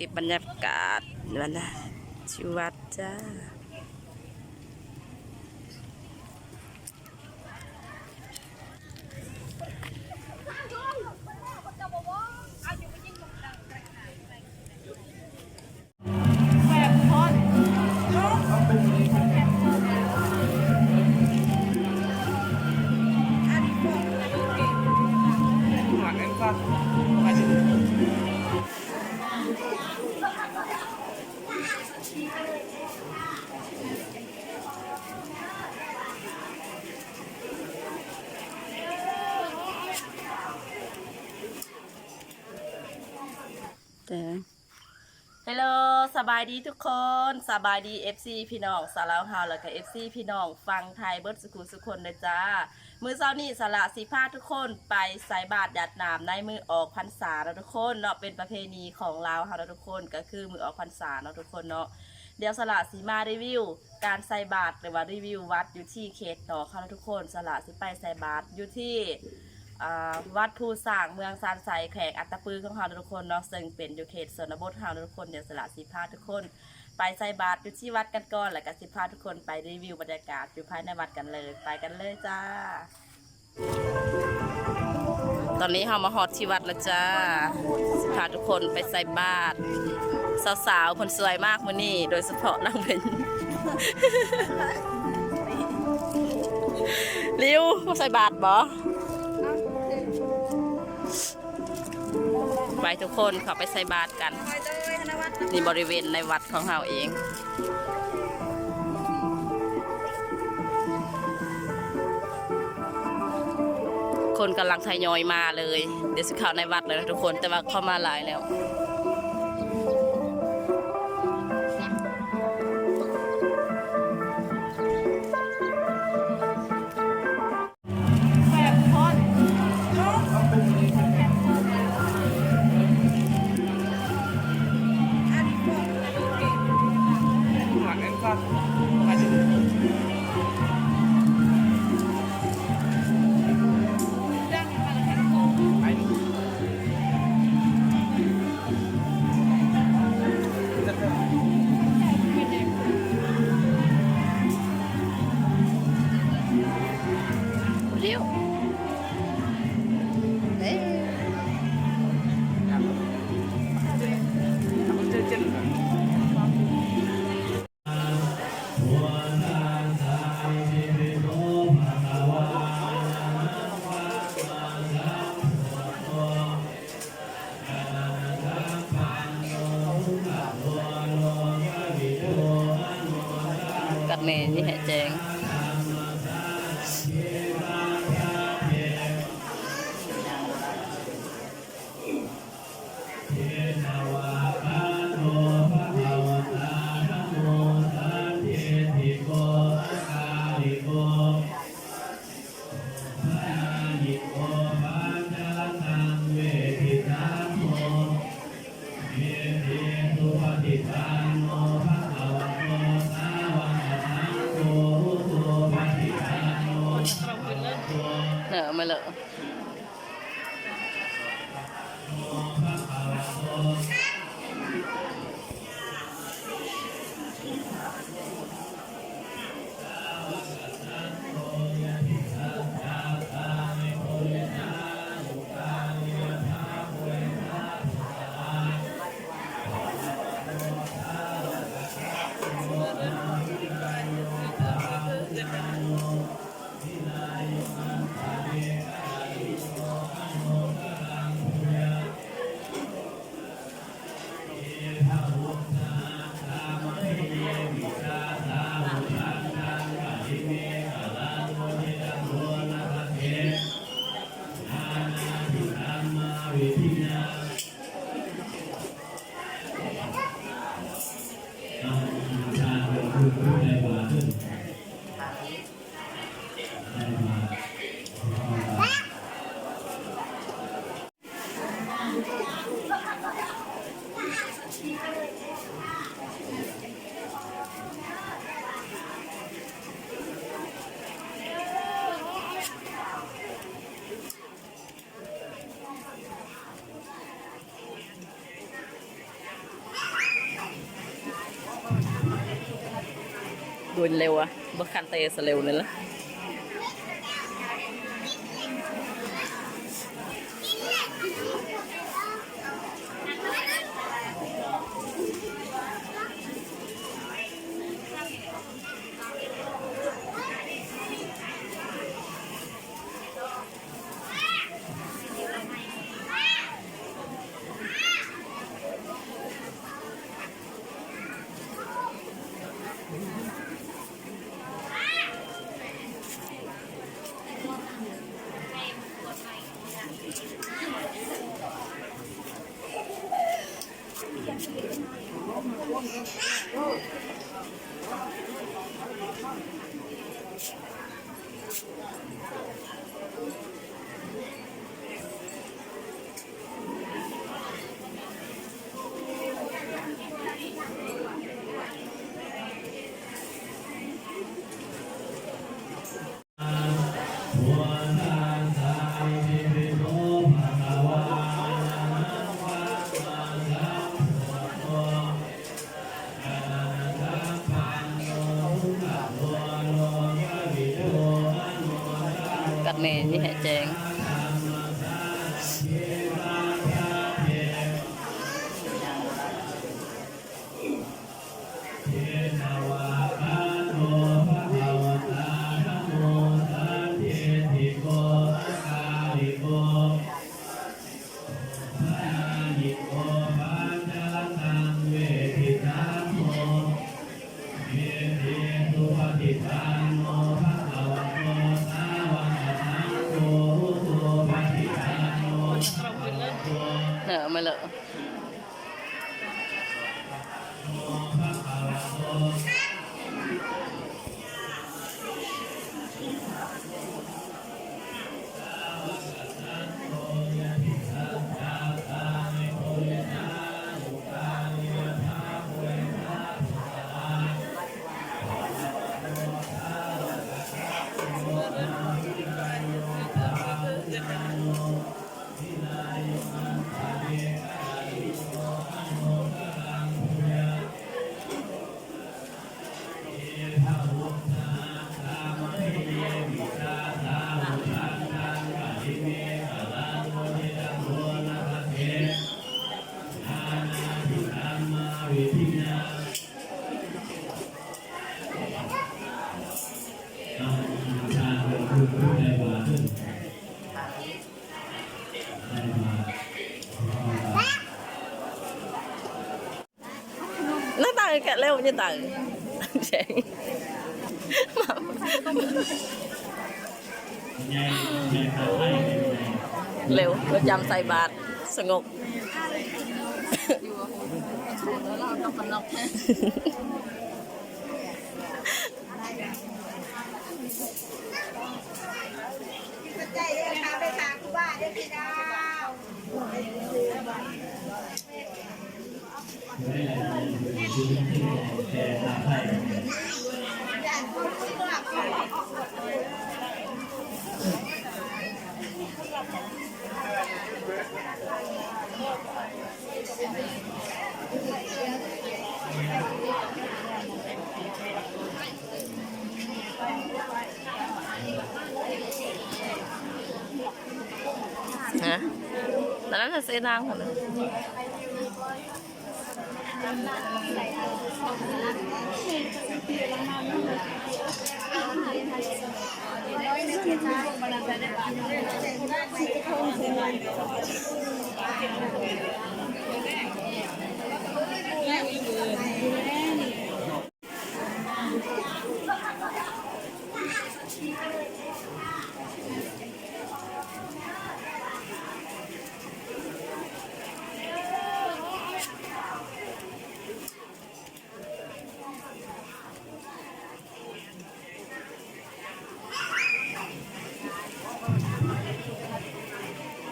เก็บบรรยากาศวันนะชีวัดจ้าฮัลโหลสบายดีทุกคนสบายดี FC พี่น้องสาระฮาวแล้วก็ FC พี่น้องฟังไทยเบิร์ดสกุลสุคนเลยจ้ามือเช้านี้สละสีผ้าทุกคนไปใส่บาตรหยาดน้ำในมือออกพรรษาแล้วทุกคนเนาะเป็นประเพณีของลาวเฮาแล้วทุกคนก็คือมือออกพรรษาเนาะทุกคนเนาะเดี๋ยวสละสีมารีวิวการใส่บาตรหรือว่ารีวิววัดอยู่ที่เขตเนาะค่ะทุกคนสละสีไปใส่บาตรอยู่ที่วัดภูสร้างเมืองซานไซแขกอัตตปือของเราทุกคนเนาะซึ่งเป็นอยู่เขตชนบทของเราทุกคนเดี๋ยวสละสิพาทุกคนไปใส่บาตรอยู่ที่วัดกันก่อนแล้วก็สิพาทุกคนไปรีวิวบรรยากาศอยู่ภายในวัดกันเลยไปกันเลยจ้าตอนนี้เรามาฮอดที่วัดแล้วจ้าสิพาทุกคนไปใส่บาตรสาวๆคนสวยมากมื้อนี้โดยเฉพาะนางเบญริวมาใส่บาตรบ่ไปทุกคนเขาไปใส่บาตรกันนี่บริเวณในวัดของเราเองคนกำลังทยอยมาเลยเดี๋ยวสิเข้าในวัดเลยนะทุกคนแต่ว่าเข้ามาหลายแล้วกับเมย์นี่แหละแจงเหนอะมาเลย đuổi lều à bậc khăn tê sẽ lều nữa là cắt nè với hệ chén nợ mà lợ nó tăng cái leo như tăngเร็วประจำใส่บาตรสงบใจเลยค่ะไปทางคุณบ้านได้พี่ดาวฮะแต่นั้นจะเสียนางหมดเลย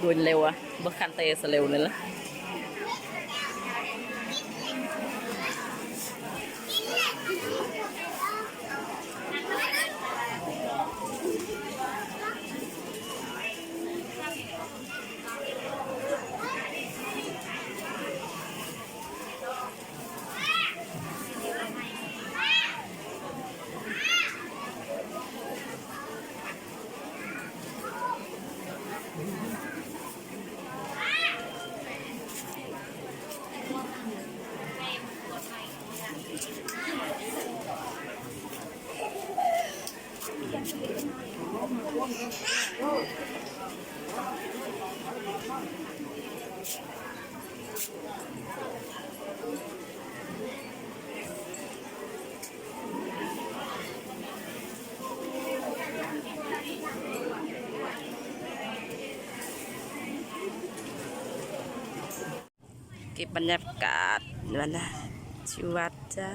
đuổi lều à bậc khăn tê sẽ lều nữa là เก็บบรรยากาศวันนะชีวัดจ้า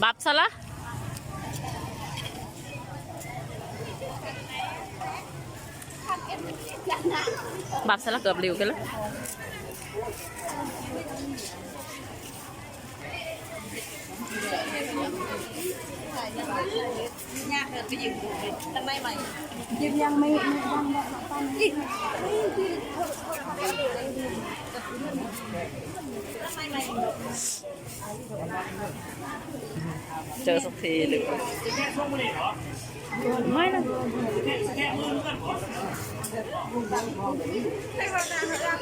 บับซะละบับซะละเกือบเร็วกันแล้วยากเลยไปยืมทำไมใหม่ ยังไม่ยังเจอสักทีหรือไม่นะ ให้วันนั้นเรา